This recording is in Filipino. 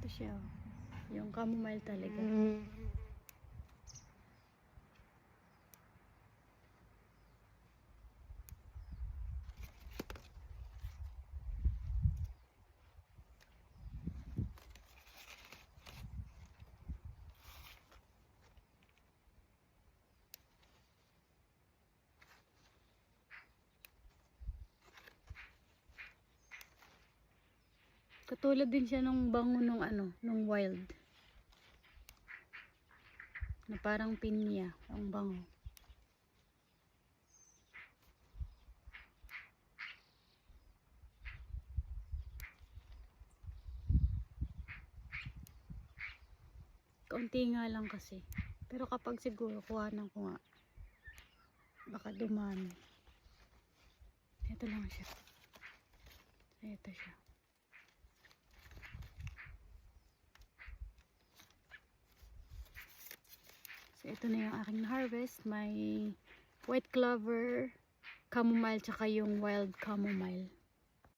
siya. Yung chamomile talaga. Katulad din siya nung bango nung nung wild. Na parang pinya ang bango. Kaunti nga lang kasi. Pero kapag siguro kuhanan ko nga, baka dumami. Ito lang siya. Ito siya. So ito na yung aking harvest. May white clover, chamomile, tsaka yung wild chamomile.